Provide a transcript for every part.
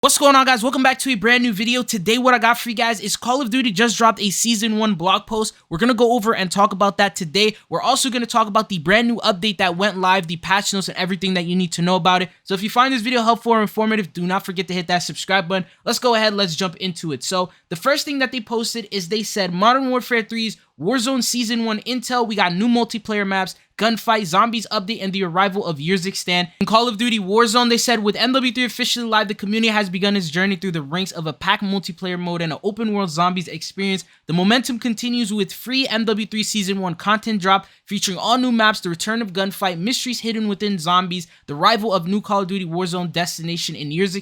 What's going on, guys? Welcome back to a brand new video. Today what I got for you guys is Call of Duty just dropped a Season 1 blog post. We're going to go over and talk about that today. We're also going to talk about the brand new update that went live, the patch notes, and everything that you need to know about it. So if you find this video helpful or informative, do not forget to hit that subscribe button. Let's go ahead, let's jump into it. So the first thing that they posted is they said Modern Warfare 3's Warzone Season 1 intel. We got new multiplayer maps, gunfight, zombies update, and the arrival of Year's In Call of Duty Warzone, they said with MW3 officially live, the community has begun its journey through the ranks of a pack multiplayer mode and an open world zombies experience. The momentum continues with free MW3 Season 1 content drop featuring all new maps, the return of gunfight, mysteries hidden within zombies, the arrival of new Call of Duty Warzone destination in Year's,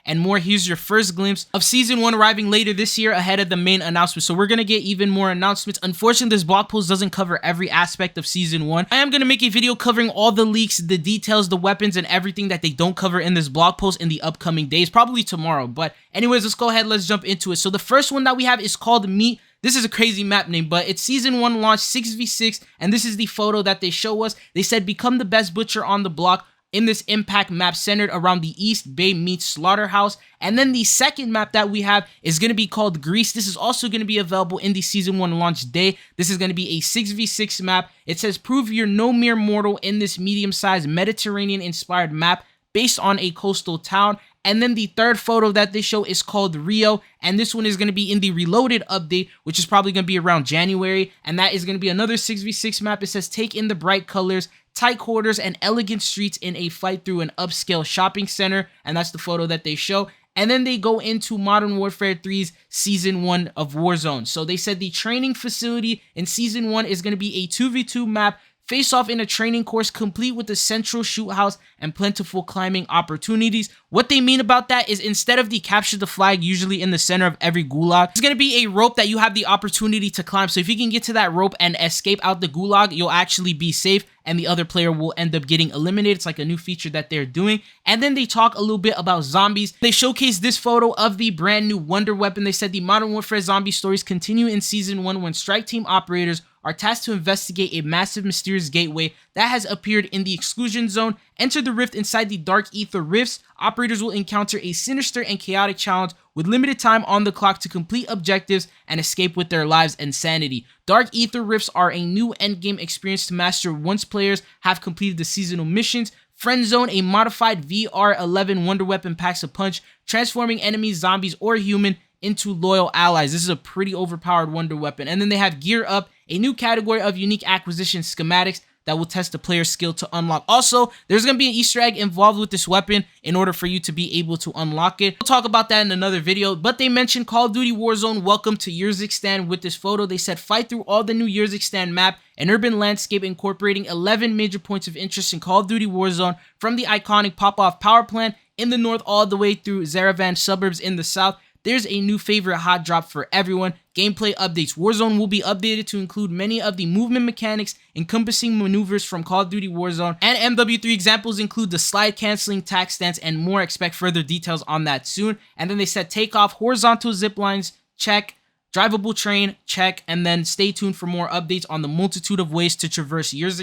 and more. Here's your first glimpse of Season 1 arriving later this year ahead of the main announcement. So we're going to get even more announcements. Unfortunately, this blog post doesn't cover every aspect of Season 1. I am going to make a video covering all the leaks, the details, the weapons, and everything that they don't cover in this blog post in the upcoming days, probably tomorrow. But anyways, let's go ahead, let's jump into it. So the first one that we have is called Meat. This is a crazy map name, but it's Season 1 launch 6v6, and this is the photo that they show us. They said, become the best butcher on the block in this impact map centered around the East Bay Meat Slaughterhouse. And then the second map that we have is going to be called Greece. This is also going to be available in the Season 1 launch day. This is going to be a 6v6 map. It says, prove you're no mere mortal in this medium-sized Mediterranean-inspired map based on a coastal town. And then the third photo that they show is called Rio, and this one is going to be in the Reloaded update, which is probably going to be around January, and that is going to be another 6v6 map. It says, take in the bright colors, tight quarters, and elegant streets in a fight through an upscale shopping center, and that's the photo that they show. And then they go into Modern Warfare 3's Season 1 of Warzone. So they said the training facility in Season 1 is going to be a 2v2 map, face off in a training course complete with a central shoot house and plentiful climbing opportunities. What they mean about that is instead of the capture the flag usually in the center of every gulag, it's going to be a rope that you have the opportunity to climb. So if you can get to that rope and escape out the gulag, you'll actually be safe and the other player will end up getting eliminated. It's like a new feature that they're doing. And then they talk a little bit about zombies. They showcase this photo of the brand new wonder weapon. They said the Modern Warfare zombie stories continue in Season 1 when strike team operators are tasked to investigate a massive mysterious gateway that has appeared in the exclusion zone. Enter the rift inside the Dark Ether Rifts. Operators will encounter a sinister and chaotic challenge with limited time on the clock to complete objectives and escape with their lives and sanity. Dark Ether Rifts are a new endgame experience to master once players have completed the seasonal missions. Friend Zone, a modified VR-11 wonder weapon, packs a punch, transforming enemies, zombies, or human into loyal allies. This is a pretty overpowered wonder weapon. And then they have Gear Up, a new category of unique acquisition schematics that will test the player's skill to unlock. Also, there's going to be an Easter egg involved with this weapon in order for you to be able to unlock it. We'll talk about that in another video, but they mentioned Call of Duty Warzone welcome to Year's with this photo. They said fight through all the new Year's map, an urban landscape incorporating 11 major points of interest in Call of Duty Warzone, from the iconic pop-off power plant in the north all the way through Zaravan suburbs in the south. There's a new favorite hot drop for everyone. Gameplay updates. Warzone will be updated to include many of the movement mechanics encompassing maneuvers from Call of Duty Warzone, and MW3 examples include the slide canceling, tac stance, and more. Expect further details on that soon. And then they said takeoff, horizontal zip lines, check, drivable train, check, and then stay tuned for more updates on the multitude of ways to traverse Year's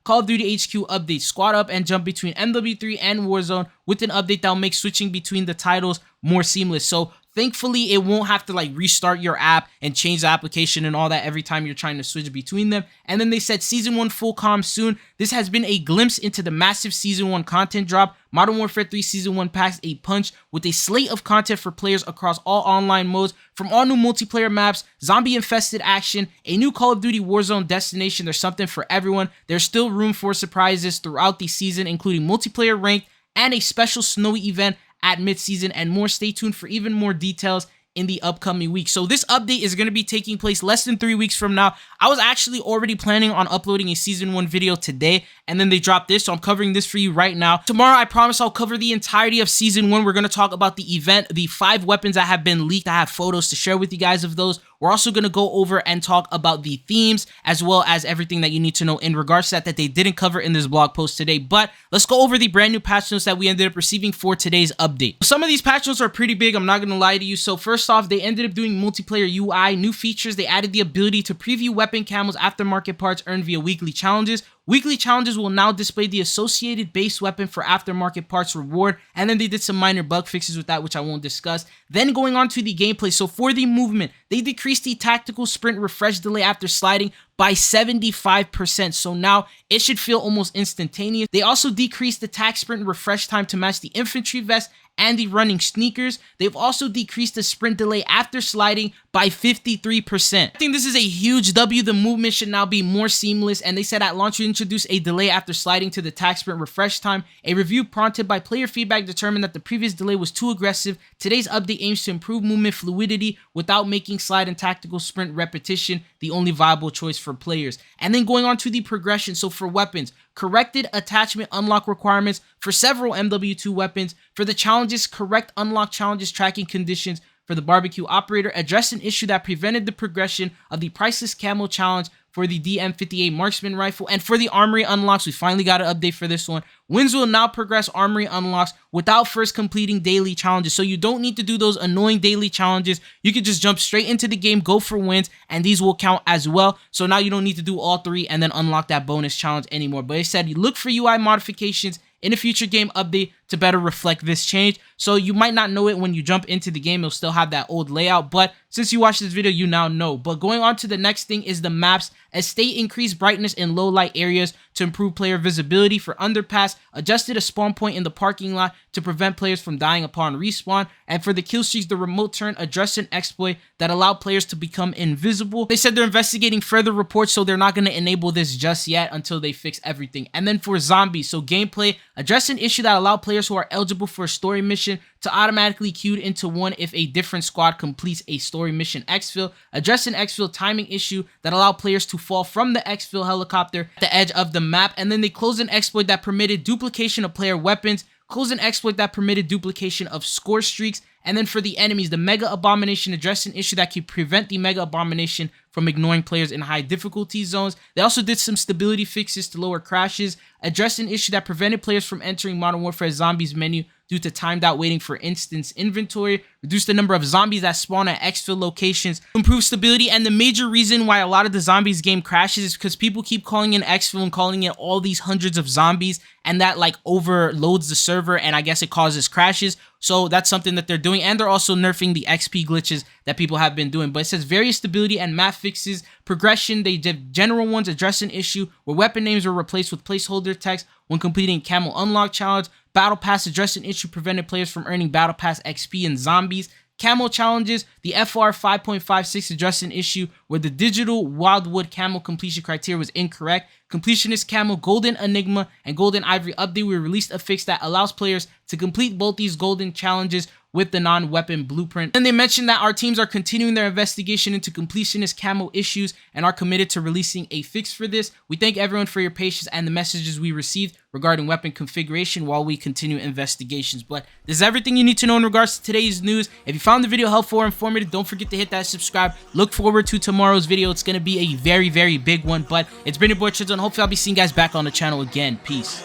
Call of Duty HQ update, squad up and jump between MW3 and Warzone with an update that will make switching between the titles more seamless. So thankfully, it won't have to like restart your app and change the application and all that every time you're trying to switch between them. And then they said Season 1 full comm soon. This has been a glimpse into the massive Season 1 content drop. Modern Warfare 3 Season 1 packs a punch with a slate of content for players across all online modes, from all new multiplayer maps, zombie-infested action, a new Call of Duty Warzone destination. There's something for everyone. There's still room for surprises throughout the season, including multiplayer ranked and a special snowy event at mid-season and more. Stay tuned for even more details in the upcoming week. So this update is going to be taking place less than 3 weeks from now. I was actually already planning on uploading a Season 1 video today, and then they dropped this, so I'm covering this for you right now. Tomorrow, I promise I'll cover the entirety of Season 1. We're going to talk about the event, the 5 weapons that have been leaked. I have photos to share with you guys of those. We're also going to go over and talk about the themes as well as everything that you need to know in regards to that they didn't cover in this blog post today. But let's go over the brand new patch notes that we ended up receiving for today's update. Some of these patch notes are pretty big, I'm not going to lie to you. So first off, they ended up doing multiplayer UI, new features. They added the ability to preview weapon camos, aftermarket parts earned via weekly challenges, Weekly challenges will now display the associated base weapon for aftermarket parts reward, and then they did some minor bug fixes with that, which I won't discuss. Then going on to the gameplay, so for the movement, they decreased the tactical sprint refresh delay after sliding by 75%, so now it should feel almost instantaneous. They also decreased the tac sprint refresh time to match the infantry vest and the running sneakers. They've also decreased the sprint delay after sliding by 53%. I think this is a huge W. The movement should now be more seamless, and they said at launch we introduced a delay after sliding to the tac sprint refresh time. A review prompted by player feedback determined that the previous delay was too aggressive. Today's update aims to improve movement fluidity without making slide and tactical sprint repetition the only viable choice for players. And then going on to the progression, so for weapons, corrected attachment unlock requirements for several MW2 weapons. For the challenges, correct unlock challenges tracking conditions. For the barbecue operator, addressed an issue that prevented the progression of the priceless camo challenge for the DM58 marksman rifle. And for the armory unlocks, we finally got an update for this one. Wins will now progress armory unlocks without first completing daily challenges. So you don't need to do those annoying daily challenges. You can just jump straight into the game, go for wins, and these will count as well. So now you don't need to do all three and then unlock that bonus challenge anymore. But it said you look for UI modifications in a future game update to better reflect this change. So you might not know it when you jump into the game. It'll still have that old layout, but since you watched this video, you now know. But going on to the next thing is the maps. Estate increased brightness in low light areas to improve player visibility. For underpass, adjusted a spawn point in the parking lot to prevent players from dying upon respawn. And for the kill streaks, the remote turn addressed an exploit that allowed players to become invisible. They said they're investigating further reports, so they're not going to enable this just yet until they fix everything. And then for zombies, so gameplay, addressed an issue that allowed players who are eligible for a story mission to automatically queued into one if a different squad completes a story mission exfil. Addressed an exfil timing issue that allowed players to fall from the exfil helicopter at the edge of the map. And then they closed an exploit that permitted duplication of player weapons, closed an exploit that permitted duplication of score streaks. And then for the enemies, the Mega Abomination addressed an issue that could prevent the Mega Abomination from ignoring players in high difficulty zones. They also did some stability fixes to lower crashes, addressed an issue that prevented players from entering Modern Warfare Zombies menu due to timed out waiting for instance inventory, reduced the number of zombies that spawn at exfil locations, improve stability. And the major reason why a lot of the zombies game crashes is because people keep calling in exfil and calling it all these hundreds of zombies, and that like overloads the server, and I guess it causes crashes. So that's something that they're doing, and they're also nerfing the XP glitches that people have been doing. But it says various stability and map fixes. Progression, they did general ones, address an issue where weapon names were replaced with placeholder text when completing Camel Unlock Challenge. Battle Pass addressed an issue prevented players from earning Battle Pass XP in zombies. Camo challenges, the FR 5.56 addressed an issue where the digital Wildwood camo completion criteria was incorrect. Completionist camo, Golden Enigma, and Golden Ivory update, we released a fix that allows players to complete both these golden challenges with the non-weapon blueprint. And they mentioned that our teams are continuing their investigation into completionist camo issues and are committed to releasing a fix for this. We thank everyone for your patience and the messages we received regarding weapon configuration while we continue investigations. But this is everything you need to know in regards to today's news. If you found the video helpful or informative, don't forget to hit that subscribe. Look forward to tomorrow's video. It's going to be a very, very big one. But it's been your boy Tridzo, and hopefully I'll be seeing you guys back on the channel again. Peace.